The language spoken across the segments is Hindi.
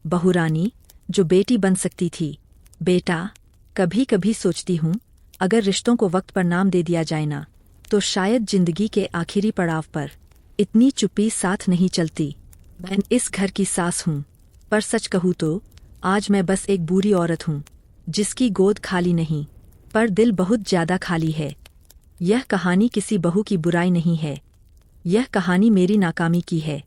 बहुरानी, जो बेटी बन सकती थी। बेटा, कभी कभी सोचती हूँ, अगर रिश्तों को वक्त पर नाम दे दिया जाए ना, तो शायद जिंदगी के आखिरी पड़ाव पर इतनी चुप्पी साथ नहीं चलती। मैं इस घर की सास हूँ, पर सच कहूँ तो आज मैं बस एक बुरी औरत हूँ, जिसकी गोद खाली नहीं, पर दिल बहुत ज्यादा खाली है। यह कहानी किसी बहू की बुराई नहीं है, यह कहानी मेरी नाकामी की है।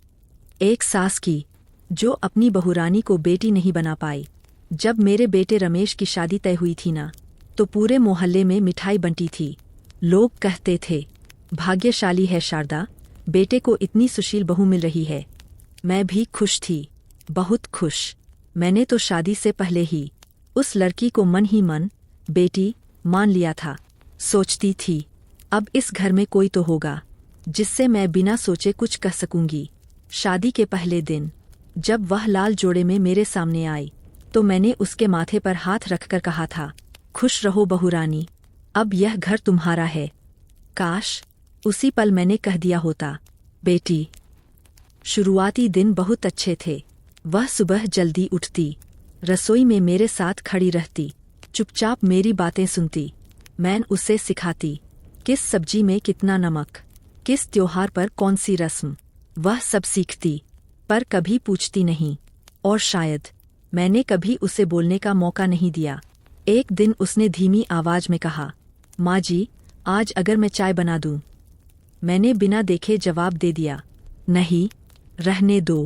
एक सास की, जो अपनी बहुरानी को बेटी नहीं बना पाई। जब मेरे बेटे रमेश की शादी तय हुई थी ना, तो पूरे मोहल्ले में मिठाई बंटी थी। लोग कहते थे, भाग्यशाली है शारदा, बेटे को इतनी सुशील बहू मिल रही है। मैं भी खुश थी, बहुत खुश। मैंने तो शादी से पहले ही उस लड़की को मन ही मन बेटी मान लिया था। सोचती थी, अब इस घर में कोई तो होगा जिससे मैं बिना सोचे कुछ कह सकूंगी। शादी के पहले दिन जब वह लाल जोड़े में मेरे सामने आई, तो मैंने उसके माथे पर हाथ रखकर कहा था, खुश रहो बहुरानी, अब यह घर तुम्हारा है। काश उसी पल मैंने कह दिया होता, बेटी। शुरुआती दिन बहुत अच्छे थे। वह सुबह जल्दी उठती, रसोई में मेरे साथ खड़ी रहती, चुपचाप मेरी बातें सुनती। मैं उसे सिखाती, किस सब्जी में कितना नमक, किस त्योहार पर कौन सी रस्म। वह सब सीखती, पर कभी पूछती नहीं, और शायद मैंने कभी उसे बोलने का मौका नहीं दिया। एक दिन उसने धीमी आवाज में कहा, माँ जी, आज अगर मैं चाय बना दूं? मैंने बिना देखे जवाब दे दिया, नहीं, रहने दो,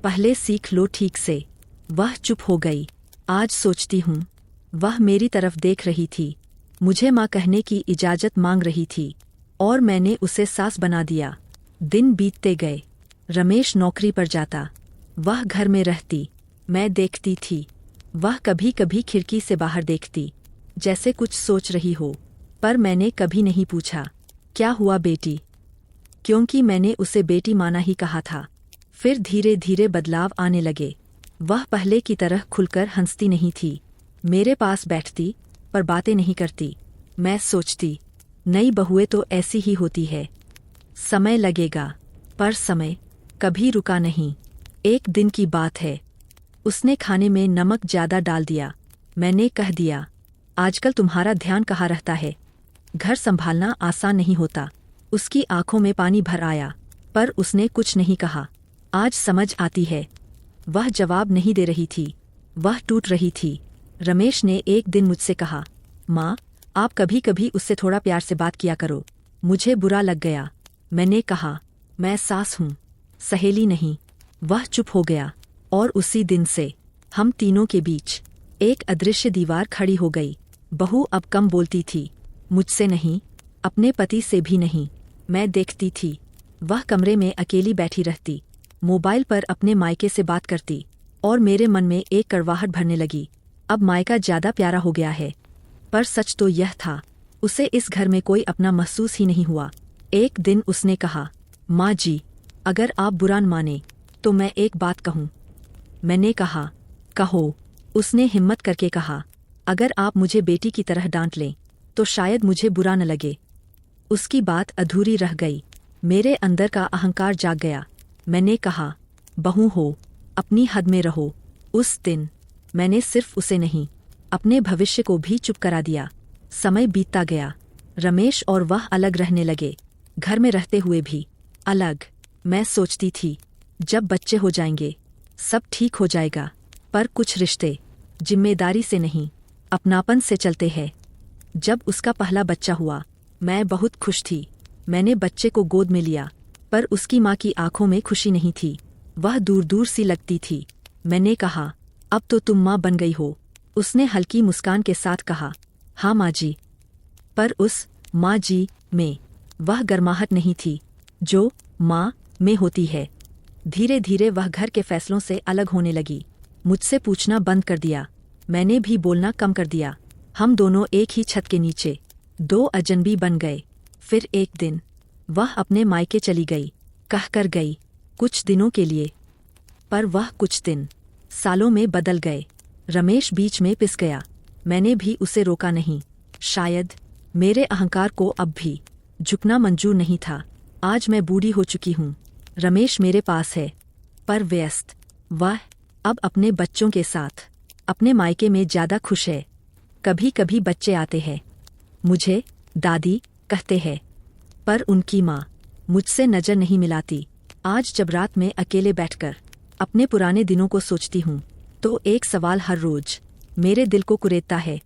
पहले सीख लो ठीक से। वह चुप हो गई। आज सोचती हूँ, वह मेरी तरफ देख रही थी, मुझे माँ कहने की इजाजत मांग रही थी, और मैंने उसे सास बना दिया। दिन बीतते गए। रमेश नौकरी पर जाता, वह घर में रहती। मैं देखती थी, वह कभी कभी खिड़की से बाहर देखती, जैसे कुछ सोच रही हो, पर मैंने कभी नहीं पूछा, क्या हुआ बेटी? क्योंकि मैंने उसे बेटी माना ही कहा था। फिर धीरे धीरे बदलाव आने लगे। वह पहले की तरह खुलकर हंसती नहीं थी, मेरे पास बैठती, पर बातें नहीं करती। मैं सोचती, नई बहुएं तो ऐसी ही होती है, समय लगेगा। पर समय कभी रुका नहीं। एक दिन की बात है, उसने खाने में नमक ज्यादा डाल दिया। मैंने कह दिया, आजकल तुम्हारा ध्यान कहाँ रहता है? घर संभालना आसान नहीं होता। उसकी आंखों में पानी भर आया, पर उसने कुछ नहीं कहा। आज समझ आती है, वह जवाब नहीं दे रही थी, वह टूट रही थी। रमेश ने एक दिन मुझसे कहा, माँ, आप कभी कभी उससे थोड़ा प्यार से बात किया करो। मुझे बुरा लग गया। मैंने कहा, मैं सास हूँ, सहेली नहीं। वह चुप हो गया, और उसी दिन से हम तीनों के बीच एक अदृश्य दीवार खड़ी हो गई। बहू अब कम बोलती थी, मुझसे नहीं, अपने पति से भी नहीं। मैं देखती थी, वह कमरे में अकेली बैठी रहती, मोबाइल पर अपने मायके से बात करती, और मेरे मन में एक कड़वाहट भरने लगी। अब मायका ज्यादा प्यारा हो गया है। पर सच तो यह था, उसे इस घर में कोई अपना महसूस ही नहीं हुआ। एक दिन उसने कहा, माँ जी, अगर आप बुरा न माने तो मैं एक बात कहूँ। मैंने कहा, कहो। उसने हिम्मत करके कहा, अगर आप मुझे बेटी की तरह डांट लें तो शायद मुझे बुरा न लगे। उसकी बात अधूरी रह गई। मेरे अंदर का अहंकार जाग गया। मैंने कहा, बहू हो, अपनी हद में रहो। उस दिन मैंने सिर्फ उसे नहीं, अपने भविष्य को भी चुप करा दिया। समय बीतता गया। रमेश और वह अलग रहने लगे, घर में रहते हुए भी अलग। मैं सोचती थी, जब बच्चे हो जाएंगे सब ठीक हो जाएगा। पर कुछ रिश्ते जिम्मेदारी से नहीं, अपनापन से चलते हैं। जब उसका पहला बच्चा हुआ, मैं बहुत खुश थी। मैंने बच्चे को गोद में लिया, पर उसकी माँ की आंखों में खुशी नहीं थी, वह दूर दूर सी लगती थी। मैंने कहा, अब तो तुम माँ बन गई हो। उसने हल्की मुस्कान के साथ कहा, हाँ माँ जी। पर उस माँ जी में वह गर्माहट नहीं थी जो माँ में होती है। धीरे धीरे वह घर के फैसलों से अलग होने लगी, मुझसे पूछना बंद कर दिया। मैंने भी बोलना कम कर दिया। हम दोनों एक ही छत के नीचे दो अजनबी बन गए। फिर एक दिन वह अपने मायके चली गई, कहकर गई, कुछ दिनों के लिए। पर वह कुछ दिन सालों में बदल गए। रमेश बीच में पिस गया। मैंने भी उसे रोका नहीं। शायद मेरे अहंकार को अब भी झुकना मंजूर नहीं था। आज मैं बूढ़ी हो चुकी हूँ। रमेश मेरे पास है, पर व्यस्त। वह अब अपने बच्चों के साथ अपने मायके में ज़्यादा खुश है। कभी कभी बच्चे आते हैं, मुझे दादी कहते हैं, पर उनकी माँ मुझसे नज़र नहीं मिलाती। आज जब रात में अकेले बैठकर अपने पुराने दिनों को सोचती हूँ तो एक सवाल हर रोज मेरे दिल को कुरेदता है।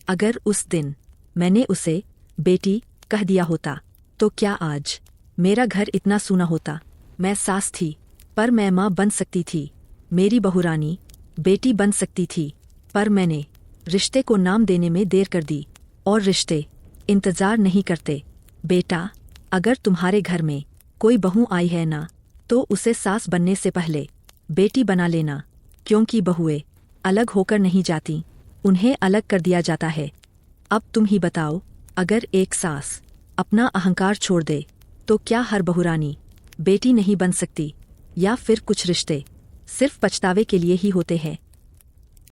अगर उस दिन मैंने उसे बेटी कह दिया होता तो क्या आज मेरा घर इतना सूना होता? मैं सास थी पर मैं माँ बन सकती थी, मेरी बहुरानी बेटी बन सकती थी, पर मैंने रिश्ते को नाम देने में देर कर दी। और रिश्ते इंतज़ार नहीं करते। बेटा, अगर तुम्हारे घर में कोई बहू आई है ना, तो उसे सास बनने से पहले बेटी बना लेना, क्योंकि बहुएं अलग होकर नहीं जाती, उन्हें अलग कर दिया जाता है। अब तुम ही बताओ, अगर एक सास अपना अहंकार छोड़ दे तो क्या हर बहुरानी बेटी नहीं बन सकती? या फिर कुछ रिश्ते सिर्फ पछतावे के लिए ही होते हैं?